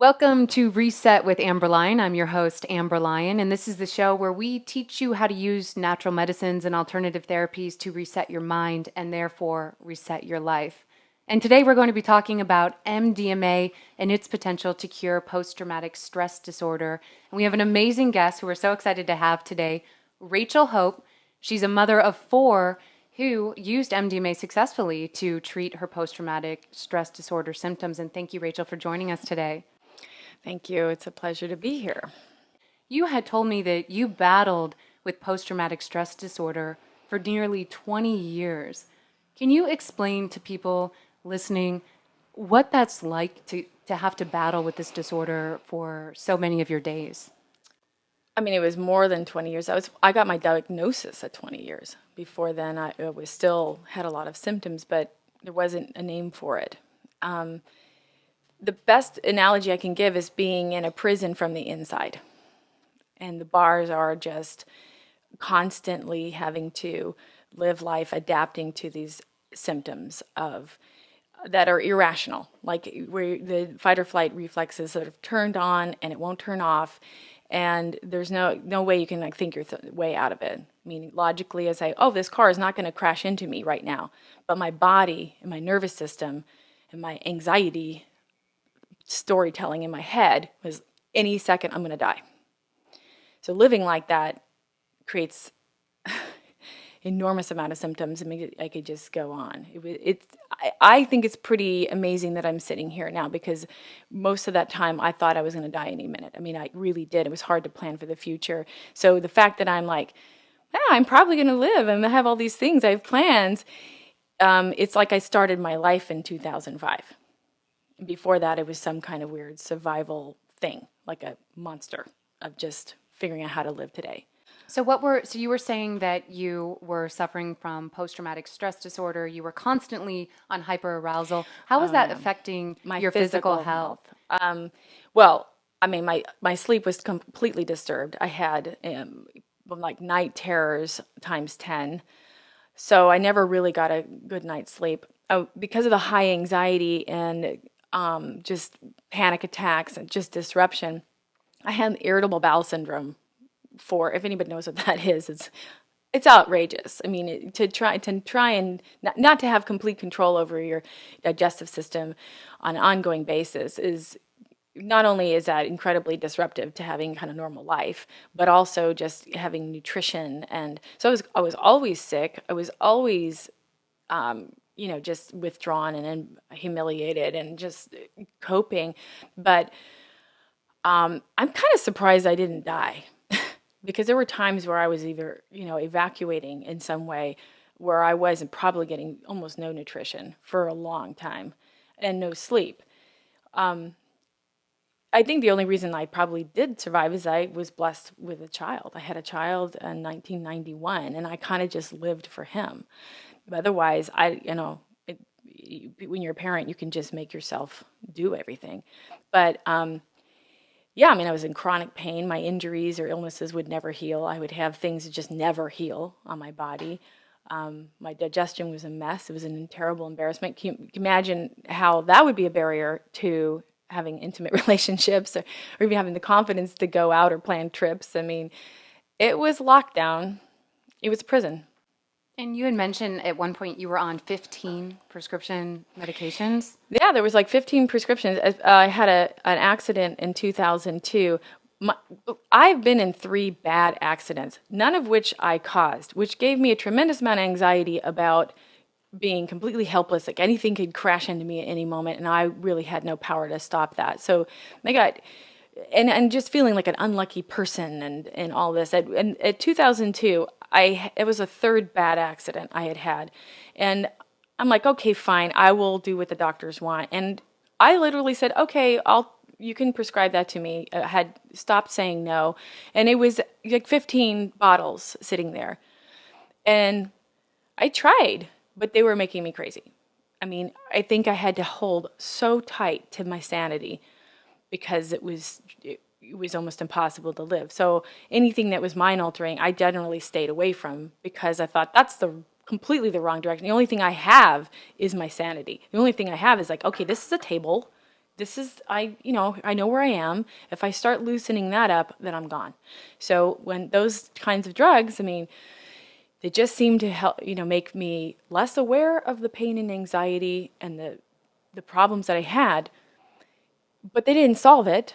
Welcome to Reset with Amber Lyon. I'm your host, Amber Lyon, and this is the show where we teach you how to use natural medicines and alternative therapies to reset your mind and therefore reset your life. And today we're going to be talking about MDMA and its potential to cure post-traumatic stress disorder. And we have an amazing guest who we're so excited to have today, Rachel Hope. She's a mother of four who used MDMA successfully to treat her post-traumatic stress disorder symptoms. And thank you, Rachel, for joining us today. Thank you. It's a pleasure to be here. You had told me that you battled with post-traumatic stress disorder for nearly 20 years. Can you explain to people listening what that's like to have to battle with this disorder for so many of your days? I mean, it was more than 20 years. I got my diagnosis at 20 years. Before then, I was still had a lot of symptoms, but there wasn't a name for it. The best analogy I can give is being in a prison from the inside. And the bars are just constantly having to live life adapting to these symptoms of that are irrational, like where the fight or flight reflexes sort of turned on and it won't turn off, and there's no way you can think your way out of it. Meaning logically, I say, oh, this car is not going to crash into me right now, but my body and my nervous system and my anxiety storytelling in my head was any second I'm going to die. So living like that creates enormous amount of symptoms. I mean, I could just go on. I think it's pretty amazing that I'm sitting here now, because most of that time I thought I was going to die any minute. I mean, I really did. It was hard to plan for the future. So the fact that I'm like, yeah, I'm probably going to live and I have all these things, I have plans. It's like I started my life in 2005. Before that, it was some kind of weird survival thing, like a monster of just figuring out how to live today. So you were saying that you were suffering from post-traumatic stress disorder. You were constantly on hyperarousal. How was that affecting your physical health? Well, I mean, my sleep was completely disturbed. I had like night terrors times 10. So I never really got a good night's sleep. Because of the high anxiety and just panic attacks and just disruption, I had irritable bowel syndrome. If anybody knows what that is, it's outrageous. I mean, to try and not to have complete control over your digestive system on an ongoing basis is not only is that incredibly disruptive to having kind of normal life, but also just having nutrition. And so I was always sick. I was always just withdrawn and humiliated and just coping. But I'm kind of surprised I didn't die because there were times where I was either, evacuating in some way where I wasn't probably getting almost no nutrition for a long time and no sleep. I think the only reason I probably did survive is I was blessed with a child. I had a child in 1991 and I kind of just lived for him. Otherwise, when you're a parent, you can just make yourself do everything. But yeah, I mean, I was in chronic pain. My injuries or illnesses would never heal. I would have things that just never heal on my body. My digestion was a mess. It was a terrible embarrassment. Can you imagine how that would be a barrier to having intimate relationships or even having the confidence to go out or plan trips? I mean, it was lockdown. It was prison. And you had mentioned at one point you were on 15 prescription medications. Yeah, there was like 15 prescriptions. I had an accident in 2002. I've been in 3 bad accidents, none of which I caused, which gave me a tremendous amount of anxiety about being completely helpless. Like anything could crash into me at any moment, and I really had no power to stop that. So I got... And just feeling like an unlucky person and all this. At 2002, it was a 3rd bad accident I had. And I'm like, okay, fine, I will do what the doctors want. And I literally said, okay, you can prescribe that to me. I had stopped saying no. And it was like 15 bottles sitting there. And I tried, but they were making me crazy. I mean, I think I had to hold so tight to my sanity because it was almost impossible to live. So anything that was mind altering, I generally stayed away from because I thought that's completely the wrong direction. The only thing I have is my sanity. The only thing I have is like, okay, this is a table. I know where I am. If I start loosening that up, then I'm gone. So when those kinds of drugs, they just seem to help, make me less aware of the pain and anxiety and the problems that I had, but they didn't solve it.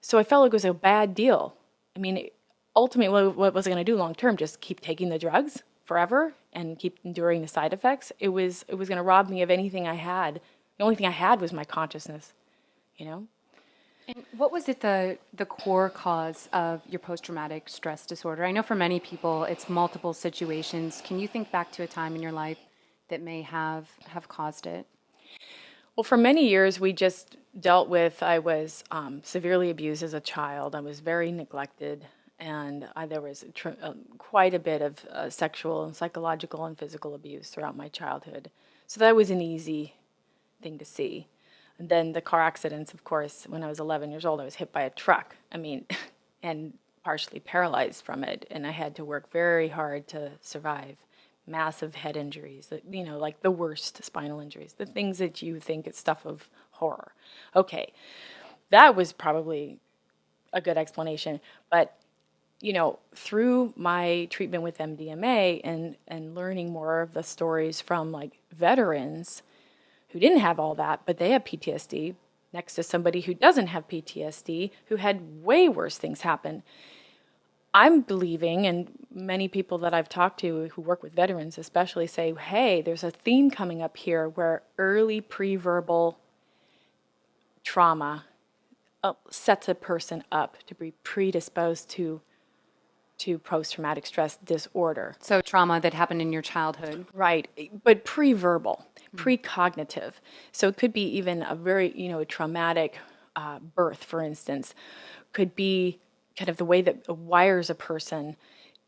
So I felt like it was a bad deal. I mean, ultimately, what was I going to do long term? Just keep taking the drugs forever and keep enduring the side effects? It was going to rob me of anything I had. The only thing I had was my consciousness, you know? And what was it the core cause of your post-traumatic stress disorder? I know for many people it's multiple situations. Can you think back to a time in your life that may have caused it? Well, for many years, we just dealt with, I was severely abused as a child. I was very neglected, and there was quite a bit of sexual and psychological and physical abuse throughout my childhood. So that was an easy thing to see. And then the car accidents, of course, when I was 11 years old, I was hit by a truck. And partially paralyzed from it. And I had to work very hard to survive. Massive head injuries, like the worst spinal injuries, the things that you think it's stuff of horror. Okay, that was probably a good explanation. But, through my treatment with MDMA and learning more of the stories from like veterans who didn't have all that, but they have PTSD, next to somebody who doesn't have PTSD, who had way worse things happen. I'm believing, and many people that I've talked to who work with veterans especially say, hey, there's a theme coming up here where early pre-verbal trauma sets a person up to be predisposed to post-traumatic stress disorder. So trauma that happened in your childhood. Right, but pre-verbal, precognitive. So it could be even a very, a traumatic birth, for instance, could be kind of the way that wires a person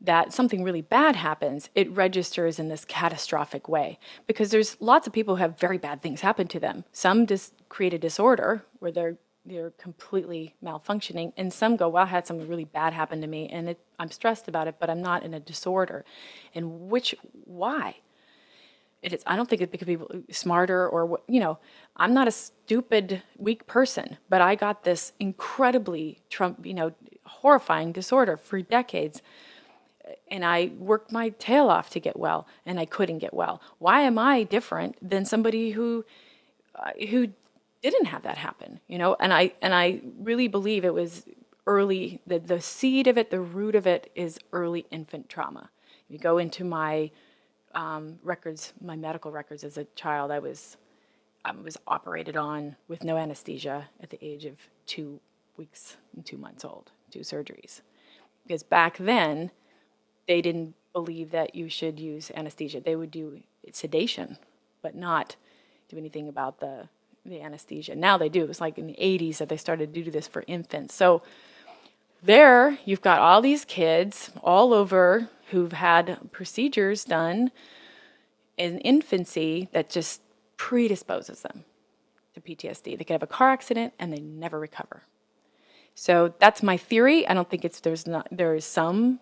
that something really bad happens, it registers in this catastrophic way. Because there's lots of people who have very bad things happen to them. Some just create a disorder where they're completely malfunctioning, and some go, well, I had something really bad happen to me, and I'm stressed about it, but I'm not in a disorder. And why? I don't think it could be smarter or, I'm not a stupid, weak person, but I got this incredibly horrifying disorder for decades. And I worked my tail off to get well, and I couldn't get well. Why am I different than somebody who didn't have that happen? And I really believe it was early. The seed of it, the root of it, is early infant trauma. You go into my records, my medical records as a child. I was operated on with no anesthesia at the age of 2 weeks and 2 months old, 2 surgeries, because back then they didn't believe that you should use anesthesia. They would do sedation, but not do anything about the anesthesia. Now they do. It was like in the 80s that they started to do this for infants. So there you've got all these kids all over who've had procedures done in infancy that just predisposes them to PTSD. They could have a car accident and they never recover. So that's my theory. I don't think there is some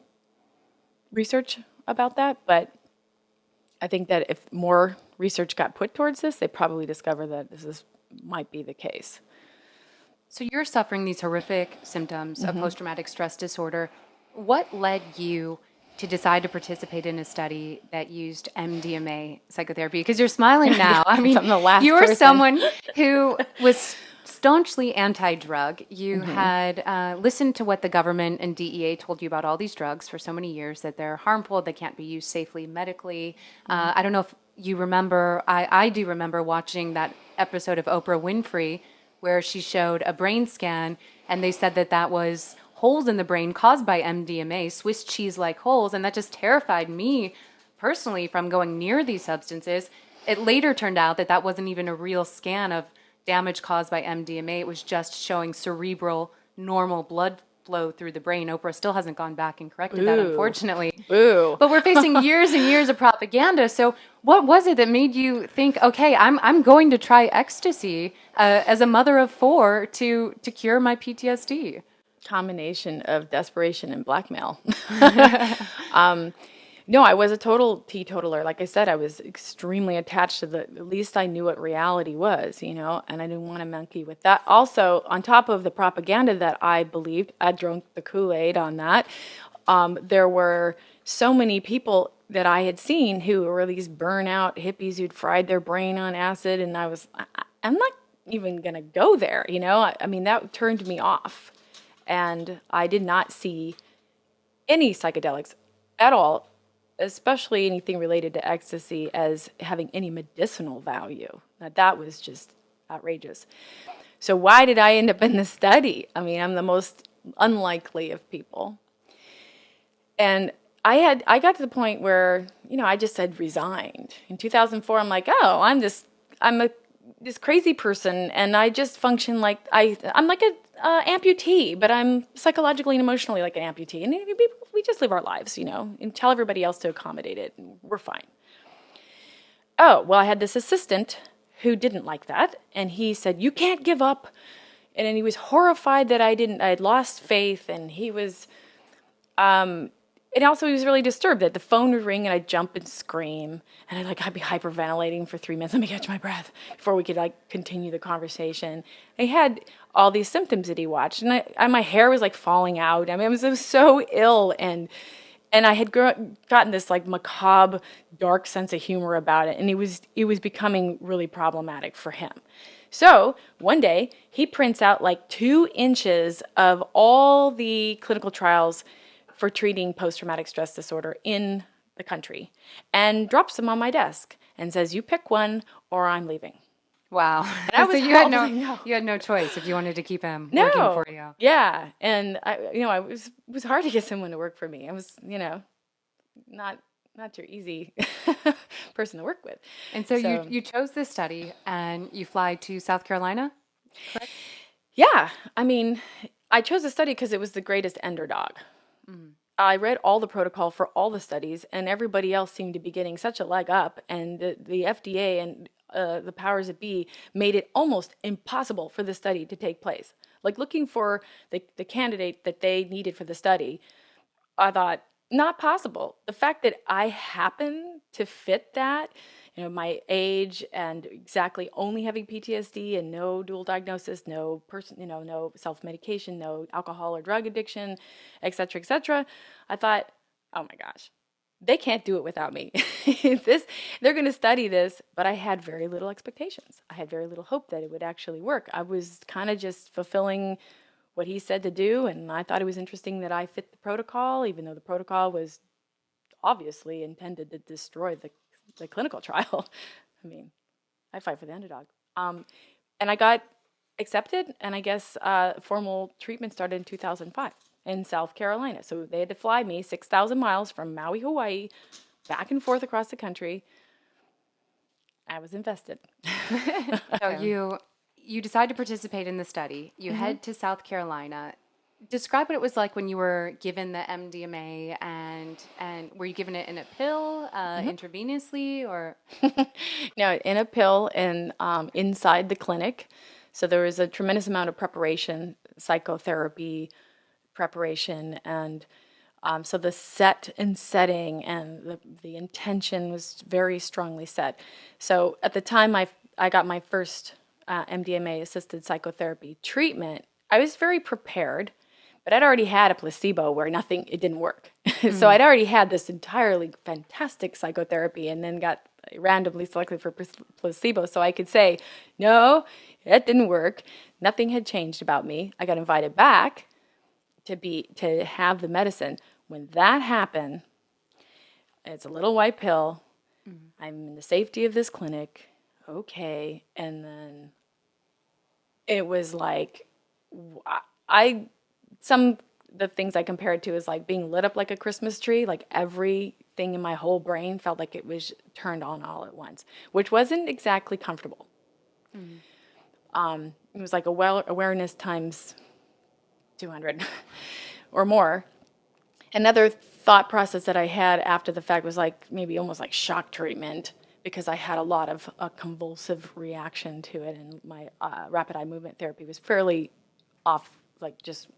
research about that, but I think that if more research got put towards this, they probably discover that might be the case. So you're suffering these horrific symptoms of post-traumatic stress disorder. What led you to decide to participate in a study that used MDMA psychotherapy? Because you're smiling now. I mean, you were someone who was staunchly anti-drug. You had listened to what the government and DEA told you about all these drugs for so many years, that they're harmful, they can't be used safely medically. I don't know if you remember, I do remember watching that episode of Oprah Winfrey where she showed a brain scan, and they said that was holes in the brain caused by MDMA, Swiss cheese-like holes, and that just terrified me personally from going near these substances. It later turned out that wasn't even a real scan of damage caused by MDMA. It was just showing cerebral normal blood flow through the brain. Oprah still hasn't gone back and corrected that, unfortunately. Boo. But we're facing years and years of propaganda. So what was it that made you think, okay, I'm going to try ecstasy as a mother of 4 to cure my PTSD? Combination of desperation and blackmail. No, I was a total teetotaler. Like I said, I was extremely attached to at least I knew what reality was, and I didn't want to monkey with that. Also, on top of the propaganda that I believed, I drank the Kool-Aid on that. There were so many people that I had seen who were these burnout hippies who'd fried their brain on acid, and I'm not even gonna go there, I mean, that turned me off, and I did not see any psychedelics at all, especially anything related to ecstasy, as having any medicinal value. Now, that was just outrageous. So why did I end up in this study? I mean, I'm the most unlikely of people. And I got to the point where, I just had resigned. In 2004, I'm like, oh, I'm this crazy person, and I just function like I'm like a amputee, but I'm psychologically and emotionally like an amputee, and we just live our lives, and tell everybody else to accommodate it, and we're fine. Oh, well, I had this assistant who didn't like that, and he said, you can't give up, and then he was horrified that I had lost faith, and he was, and also he was really disturbed that the phone would ring and I'd jump and scream, and I'd be hyperventilating for 3 minutes. Let me catch my breath before we could continue the conversation. He had all these symptoms that he watched, and my hair was falling out. I mean, I was so ill, and I had gotten this macabre, dark sense of humor about it, and it was becoming really problematic for him. So one day he prints out 2 inches of all the clinical trials for treating post-traumatic stress disorder in the country and drops them on my desk and says, you pick one or I'm leaving. Wow. And I was so you had no choice if you wanted to keep him working for you. Yeah. And it was hard to get someone to work for me. I was, not your easy person to work with. And so you chose this study and you fly to South Carolina? Correct? Yeah. I mean, I chose the study because it was the greatest underdog. I read all the protocol for all the studies, and everybody else seemed to be getting such a leg up, and the FDA and the powers that be made it almost impossible for the study to take place. Looking for the candidate that they needed for the study, I thought, not possible. The fact that I happen to fit that, my age and exactly only having PTSD and no dual diagnosis, no self-medication, no alcohol or drug addiction, et cetera, I thought, oh my gosh, they can't do it without me. They're going to study this, but I had very little expectations. I had very little hope that it would actually work. I was kind of just fulfilling what he said to do, and I thought it was interesting that I fit the protocol, even though the protocol was obviously intended to destroy the clinical trial. I mean, I fight for the underdog. And I got accepted, and I guess formal treatment started in 2005 in South Carolina. So they had to fly me 6,000 miles from Maui, Hawaii, back and forth across the country. I was invested. So you decide to participate in the study. You head to South Carolina. Describe what it was like when you were given the MDMA, and were you given it in a pill, intravenously, or? No, in a pill and inside the clinic. So there was a tremendous amount of preparation, psychotherapy preparation, and so the set and setting and the intention was very strongly set. So at the time I got my first MDMA-assisted psychotherapy treatment, I was very prepared. But I'd already had a placebo where it didn't work. So I'd already had this entirely fantastic psychotherapy and then got randomly selected for placebo. So I could say, no, it didn't work. Nothing had changed about me. I got invited back to have the medicine. When that happened, it's a little white pill. I'm in the safety of this clinic. Okay. And then it was the things I compared to is being lit up like a Christmas tree. Everything in my whole brain felt like it was turned on all at once, which wasn't exactly comfortable. It was awareness times 200 or more. Another thought process that I had after the fact was maybe almost like shock treatment, because I had a lot of convulsive reaction to it, and my rapid eye movement therapy was fairly off, just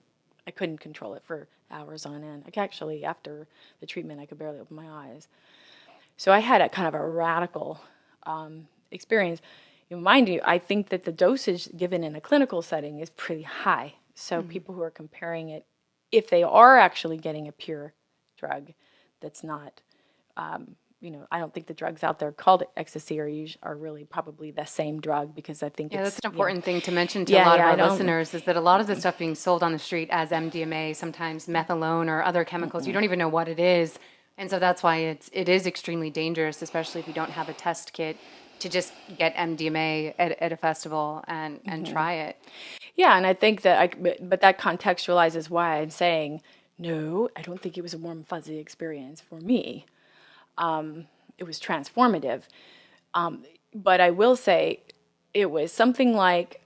I couldn't control it for hours on end. Actually, after the treatment, I could barely open my eyes. So I had a kind of a radical experience. Mind you, I think that the dosage given in a clinical setting is pretty high. So people who are comparing it, if they are actually getting a pure drug that's not, I don't think the drugs out there called ecstasy are really probably the same drug, because I think Yeah, it's, that's an important thing to mention to a Yeah, lot of yeah, I our don't- listeners is that a lot of the stuff being sold on the street as MDMA, sometimes methadone or other chemicals, you don't even know what it is. And so that's why it is extremely dangerous, especially if you don't have a test kit, to just get MDMA at a festival and try it. Yeah, and I think that but that contextualizes why I'm saying, no, I don't think it was a warm, fuzzy experience for me. It was transformative. But I will say it was something like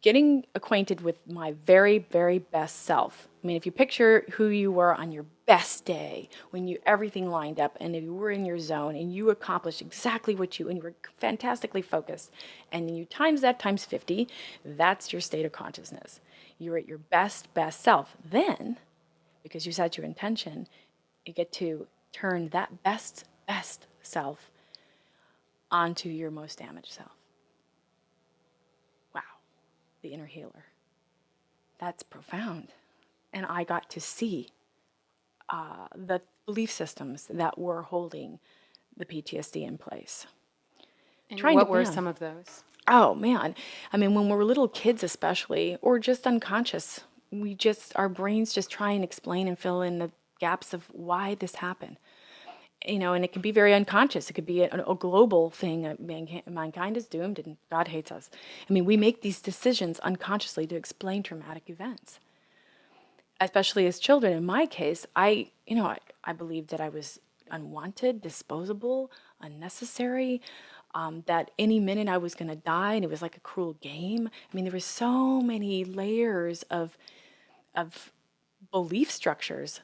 getting acquainted with my very, very best self. I mean, if you picture who you were on your best day, when everything lined up and you were in your zone and you accomplished exactly and you were fantastically focused, and you times that times 50, that's your state of consciousness. You're at your best self. Then, because you set your intention, you get to turn that best self onto your most damaged self. Wow, the inner healer. That's profound. And I got to see the belief systems that were holding the PTSD in place. And what were some of those? Oh man, I mean, when we're little kids, especially, or just unconscious, our brains just try and explain and fill in the gaps of why this happened. And it can be very unconscious. It could be a global thing. Mankind is doomed and God hates us. I mean, we make these decisions unconsciously to explain traumatic events. Especially as children, in my case, I believed that I was unwanted, disposable, unnecessary, that any minute I was going to die, and it was like a cruel game. I mean, there were so many layers of belief structures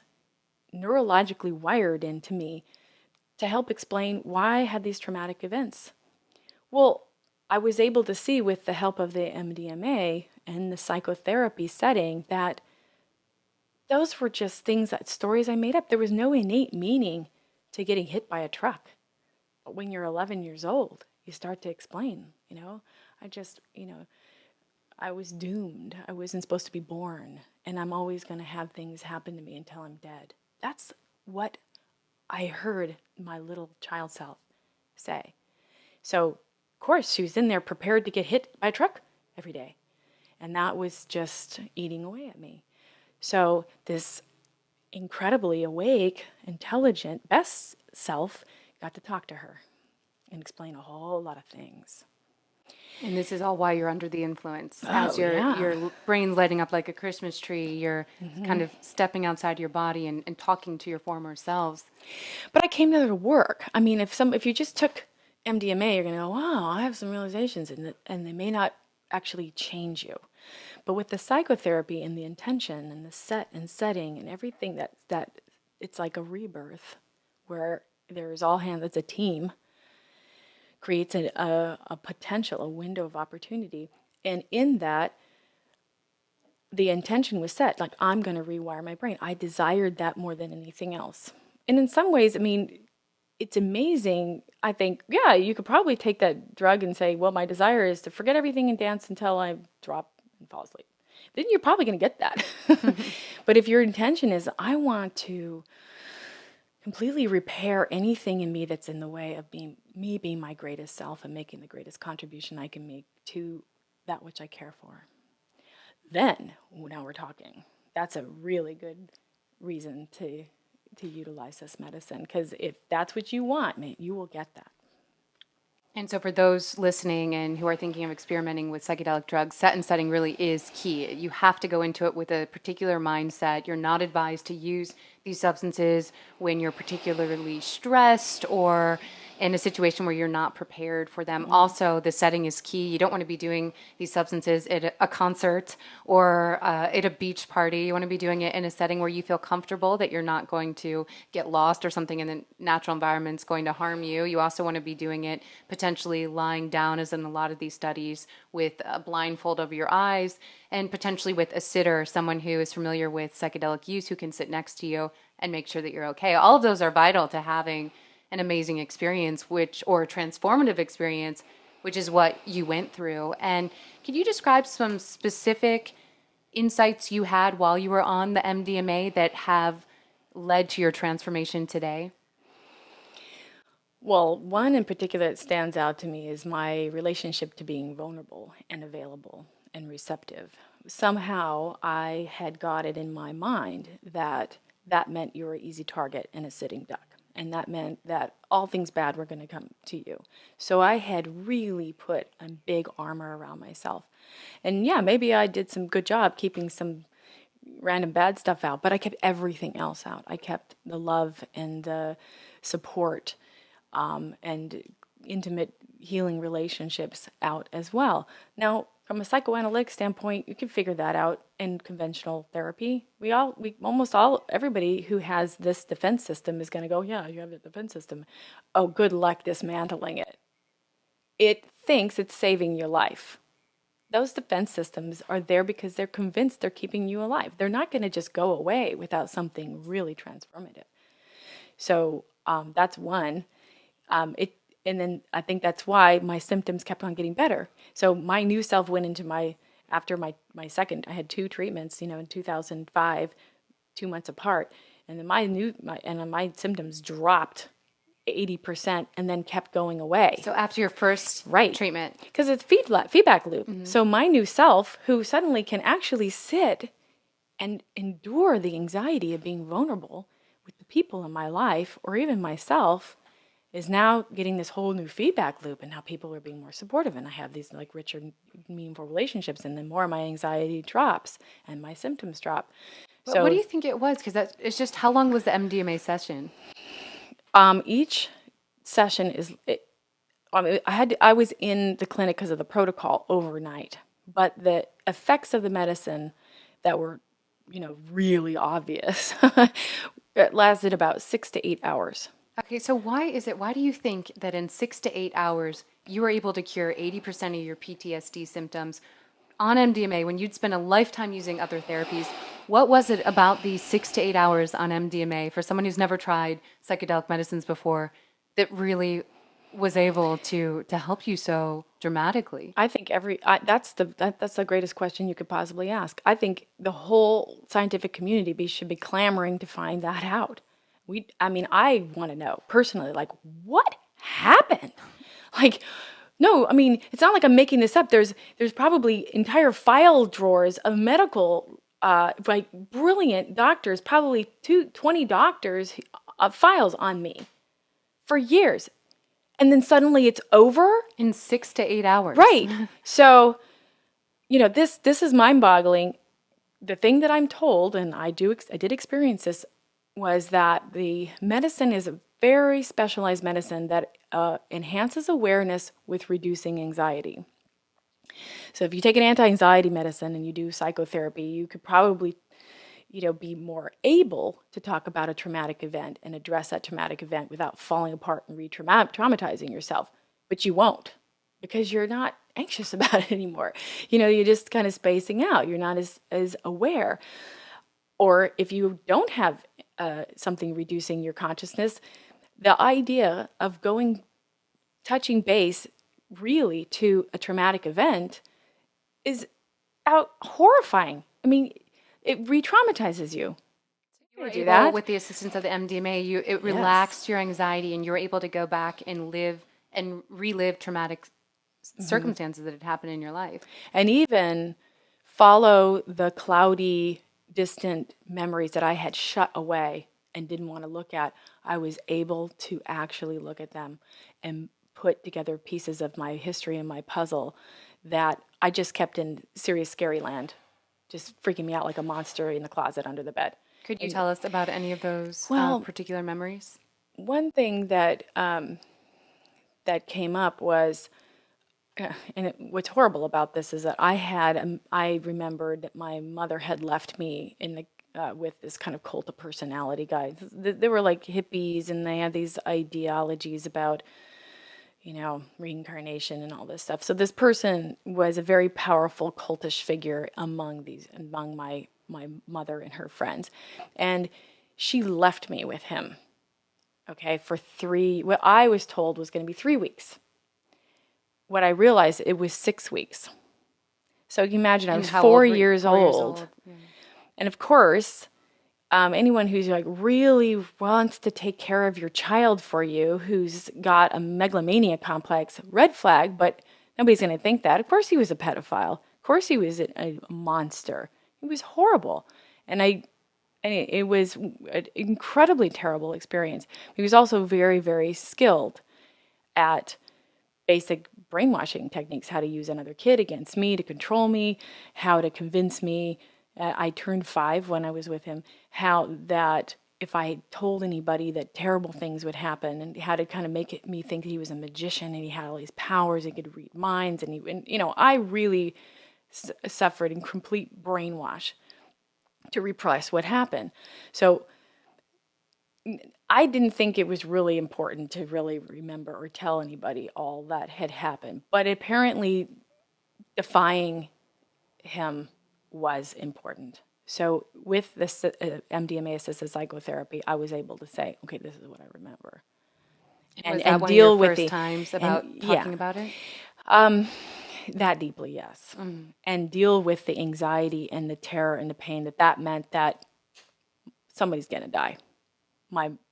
neurologically wired into me to help explain why I had these traumatic events. Well, I was able to see with the help of the MDMA and the psychotherapy setting that those were just stories I made up. There was no innate meaning to getting hit by a truck. But when you're 11 years old, you start to explain, I was doomed. I wasn't supposed to be born. And I'm always going to have things happen to me until I'm dead. That's what I heard my little child self say. So, of course, she was in there prepared to get hit by a truck every day. And that was just eating away at me. So this incredibly awake, intelligent, best self got to talk to her and explain a whole lot of things. And this is all why you're under the influence. As your brain's lighting up like a Christmas tree, you're kind of stepping outside your body and talking to your former selves. But I came there to work. I mean, if you just took MDMA, you're going to go, wow, I have some realizations, and they may not actually change you. But with the psychotherapy and the intention and the setting and everything that it's like a rebirth where there's all hands, it's a team, creates a potential, a window of opportunity. And in that, the intention was set, like, I'm going to rewire my brain. I desired that more than anything else. And in some ways, I mean, it's amazing. I think, yeah, you could probably take that drug and say, well, my desire is to forget everything and dance until I drop and fall asleep. Then you're probably going to get that. But if your intention is, I want to completely repair anything in me that's in the way of being my greatest self and making the greatest contribution I can make to that which I care for, then now we're talking. That's a really good reason to utilize this medicine, because if that's what you want, man, you will get that. And so for those listening and who are thinking of experimenting with psychedelic drugs, set and setting really is key. You have to go into it with a particular mindset. You're not advised to use these substances when you're particularly stressed or in a situation where you're not prepared for them. Also, the setting is key. You don't want to be doing these substances at a concert or at a beach party. You want to be doing it in a setting where you feel comfortable that you're not going to get lost or something in the natural environment's going to harm you. You also want to be doing it potentially lying down, as in a lot of these studies, with a blindfold over your eyes, and potentially with a sitter, someone who is familiar with psychedelic use, who can sit next to you and make sure that you're okay. All of those are vital to having an amazing experience, or a transformative experience, which is what you went through. And can you describe some specific insights you had while you were on the MDMA that have led to your transformation today? Well, one in particular that stands out to me is my relationship to being vulnerable and available and receptive. Somehow I had got it in my mind that that meant you were an easy target and a sitting duck. And that meant that all things bad were going to come to you. So I had really put a big armor around myself. And yeah, maybe I did some good job keeping some random bad stuff out, but I kept everything else out. I kept the love and the support and intimate healing relationships out as well. Now, from a psychoanalytic standpoint, you can figure that out in conventional therapy. Everybody who has this defense system is going to go, yeah, you have the defense system. Oh, good luck dismantling it. It thinks it's saving your life. Those defense systems are there because they're convinced they're keeping you alive. They're not going to just go away without something really transformative. So that's one. And then I think that's why my symptoms kept on getting better. So my new self went into after my second, I had 2 treatments, in 2005, 2 months apart. And then my symptoms dropped 80% and then kept going away. So after your first treatment. Because it's feedback loop. Mm-hmm. So my new self, who suddenly can actually sit and endure the anxiety of being vulnerable with the people in my life, or even myself, is now getting this whole new feedback loop, and now people are being more supportive, and I have these like richer, meaningful relationships, and then more of my anxiety drops and my symptoms drop. But so what do you think it was? Because it's just, how long was the MDMA session? Each session I was in the clinic because of the protocol overnight, but the effects of the medicine that were, really obvious, it lasted about 6 to 8 hours. Okay, so why do you think that in 6 to 8 hours, you were able to cure 80% of your PTSD symptoms on MDMA when you'd spent a lifetime using other therapies? What was it about these 6 to 8 hours on MDMA for someone who's never tried psychedelic medicines before that really was able to help you so dramatically? I think that's the greatest question you could possibly ask. I think the whole scientific community should be clamoring to find that out. I want to know personally, like, what happened? Like, no, it's not like I'm making this up. There's probably entire file drawers of medical, brilliant doctors, probably 20 doctors, files on me for years. And then suddenly it's over? In 6 to 8 hours. Right. So, this is mind-boggling. The thing that I'm told, and I did experience this, was that the medicine is a very specialized medicine that enhances awareness with reducing anxiety. So if you take an anti-anxiety medicine and you do psychotherapy, you could probably, be more able to talk about a traumatic event and address that traumatic event without falling apart and re-traumatizing yourself. But you won't, because you're not anxious about it anymore. You're just kind of spacing out. You're not as aware. Or if you don't have something reducing your consciousness, the idea of touching base really to a traumatic event is horrifying. It re-traumatizes you. You were able, with the assistance of the MDMA, it relaxed your anxiety, and you were able to go back and relive traumatic circumstances that had happened in your life. And even follow the cloudy, distant memories that I had shut away and didn't want to look at. I was able to actually look at them and put together pieces of my history and my puzzle that I just kept in serious scary land, just freaking me out like a monster in the closet under the bed. Could you tell us about any of those particular memories? One thing that that came up was, what's horrible about this is that I remembered that my mother had left me in the with this kind of cult of personality guy. They were like hippies, and they had these ideologies about, reincarnation and all this stuff. So this person was a very powerful cultish figure among my mother and her friends, and she left me with him. Okay, for what I was told was going to be 3 weeks. What I realized, it was 6 weeks. So you can imagine, I was 4 years old. Yeah. And of course, anyone who's like really wants to take care of your child for you, who's got a megalomania complex, red flag, but nobody's going to think that. Of course he was a pedophile. Of course he was a monster. He was horrible. And it was an incredibly terrible experience. He was also very, very skilled at basic brainwashing techniques, how to use another kid against me to control me, how to convince me. I turned 5 when I was with him, how that if I told anybody that terrible things would happen, and how to kind of make me think he was a magician and he had all these powers, he could read minds, and I really suffered in complete brainwash to repress what happened. So I didn't think it was really important to really remember or tell anybody all that had happened, but apparently defying him was important. So with this MDMA-assisted psychotherapy, I was able to say, okay, this is what I remember. Was that one of your first times about talking about it? That deeply, yes. And deal with the anxiety and the terror and the pain that meant that somebody's going to die.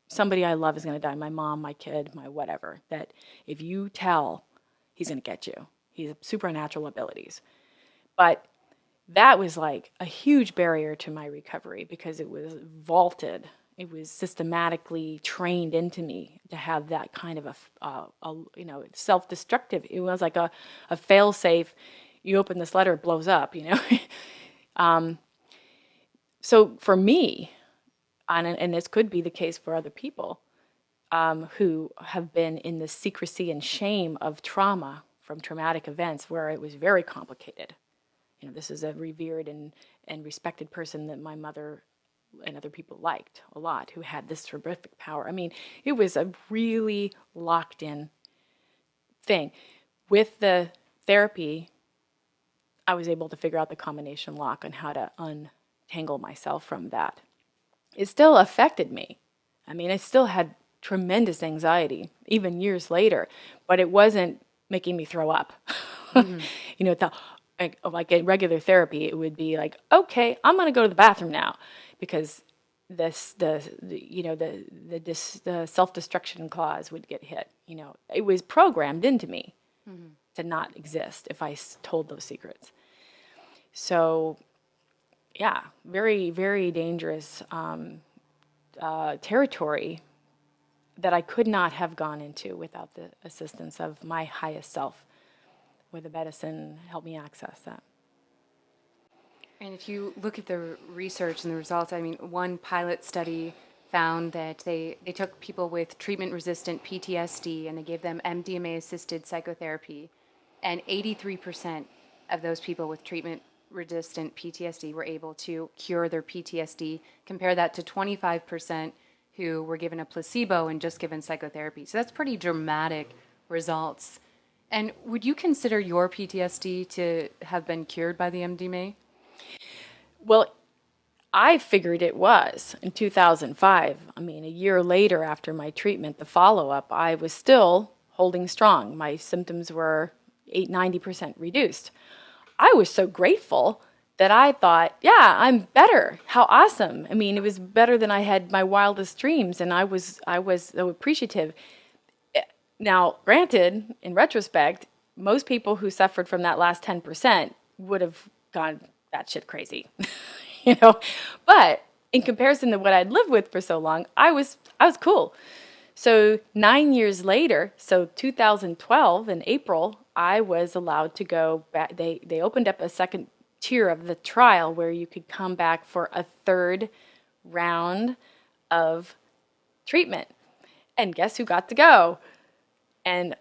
Somebody I love is going to die. My mom, my kid, my whatever. That if you tell, he's going to get you. He has supernatural abilities. But that was like a huge barrier to my recovery because it was vaulted. It was systematically trained into me to have that kind of a self-destructive. It was like a fail-safe. You open this letter, it blows up. So for me, and this could be the case for other people who have been in the secrecy and shame of trauma from traumatic events where it was very complicated. This is a revered and respected person that my mother and other people liked a lot, who had this terrific power. I mean, it was a really locked in thing. With the therapy, I was able to figure out the combination lock on how to untangle myself from that. It still affected me. I mean, I still had tremendous anxiety, even years later, but it wasn't making me throw up. Like in regular therapy, it would be like, okay, I'm going to go to the bathroom now, because the self-destruction clause would get hit. It was programmed into me to not exist if I told those secrets. So, yeah, very, very dangerous territory that I could not have gone into without the assistance of my highest self, where the medicine helped me access that. And if you look at the research and the results, I mean, one pilot study found that they took people with treatment-resistant PTSD and they gave them MDMA-assisted psychotherapy, and 83% of those people with treatment-resistant PTSD were able to cure their PTSD. Compare that to 25% who were given a placebo and just given psychotherapy. So that's pretty dramatic results. And would you consider your PTSD to have been cured by the MDMA? Well, I figured it was in 2005. I mean, a year later after my treatment, the follow-up, I was still holding strong. My symptoms were 90% reduced. I was so grateful that I thought, yeah, I'm better. How awesome. I mean, it was better than I had my wildest dreams, and I was so appreciative. Now, granted, in retrospect, most people who suffered from that last 10% would have gone batshit crazy, But in comparison to what I'd lived with for so long, I was cool. So 9 years later, so 2012 in April, I was allowed to go back. They opened up a second tier of the trial where you could come back for a third round of treatment. And guess who got to go? And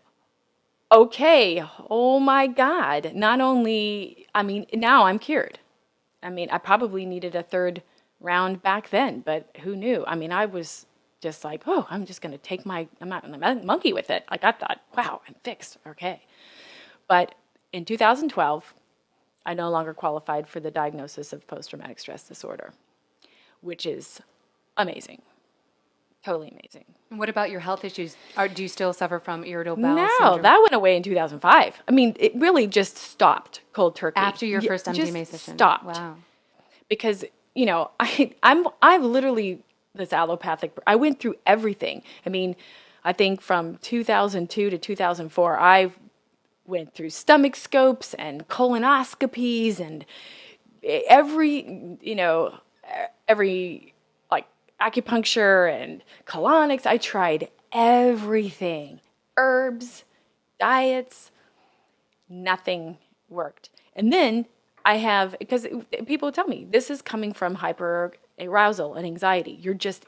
okay, oh my God. Not only, I mean, now I'm cured. I mean, I probably needed a third round back then, but who knew? I mean, I was just like, oh, I'm just going to take I'm not going to monkey with it. Like I thought, wow, I'm fixed. Okay. But in 2012, I no longer qualified for the diagnosis of post-traumatic stress disorder, which is amazing. Totally amazing. And what about your health issues? Do you still suffer from irritable bowel No, syndrome that went away in 2005. I mean, it really just stopped cold turkey. after your first MDMA Just session? stopped. Wow. Because, you know, I've literally, this allopathic, I went through everything. I mean, I think from 2002 to 2004, I went through stomach scopes and colonoscopies and every like acupuncture and colonics. I tried everything, herbs, diets, nothing worked. And then because people tell me this is coming from hyper arousal and anxiety. You're just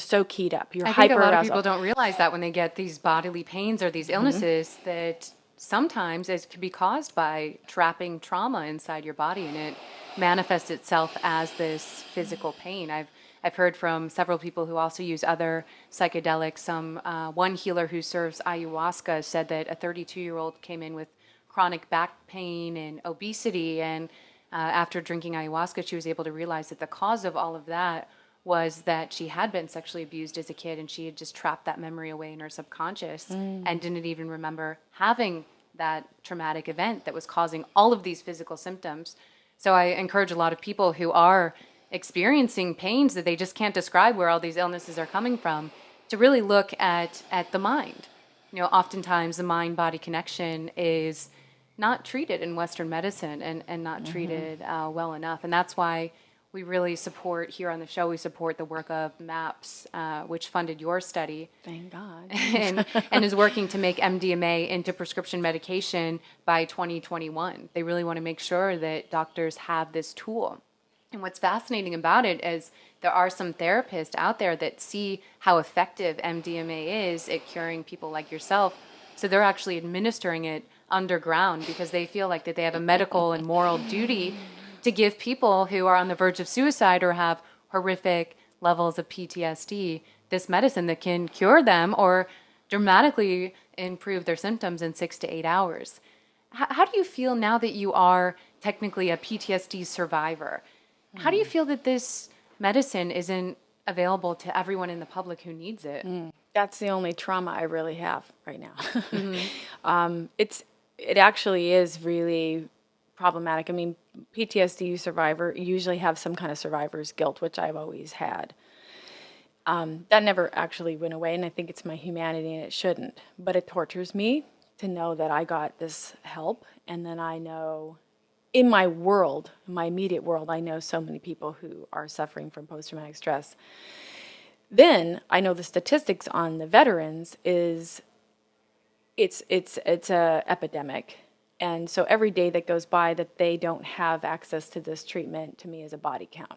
so keyed up. You're I think a hyper lot of arousal. people don't realize that when they get these bodily pains or these illnesses, that sometimes it can be caused by trapping trauma inside your body, and it manifests itself as this physical pain. I've heard from several people who also use other psychedelics. One healer who serves ayahuasca said that a 32-year-old came in with chronic back pain and obesity, and after drinking ayahuasca, she was able to realize that the cause of all of that was that she had been sexually abused as a kid, and she had just trapped that memory away in her subconscious and didn't even remember having that traumatic event that was causing all of these physical symptoms. So I encourage a lot of people who are experiencing pains that they just can't describe where all these illnesses are coming from to really look at the mind. You know, oftentimes the mind-body connection is not treated in Western medicine and not treated well enough. And that's why we really support, here on the show, we support the work of MAPS, which funded your study. Thank God. and is working to make MDMA into prescription medication by 2021. They really want to make sure that doctors have this tool. And what's fascinating about it is there are some therapists out there that see how effective MDMA is at curing people like yourself. So they're actually administering it underground because they feel like that they have a medical and moral duty to give people who are on the verge of suicide or have horrific levels of PTSD this medicine that can cure them or dramatically improve their symptoms in 6 to 8 hours. How do you feel now that you are technically a PTSD survivor? How do you feel that this medicine isn't available to everyone in the public who needs it? That's the only trauma I really have right now. It actually is really problematic. I mean, PTSD survivor usually have some kind of survivor's guilt, which I've always had. That never actually went away, and I think it's my humanity, and it shouldn't. But it tortures me to know that I got this help, and then I know in my world, my immediate world, I know so many people who are suffering from post-traumatic stress. Then I know the statistics on the veterans is it's a epidemic. And so every day that goes by that they don't have access to this treatment, to me, is a body count.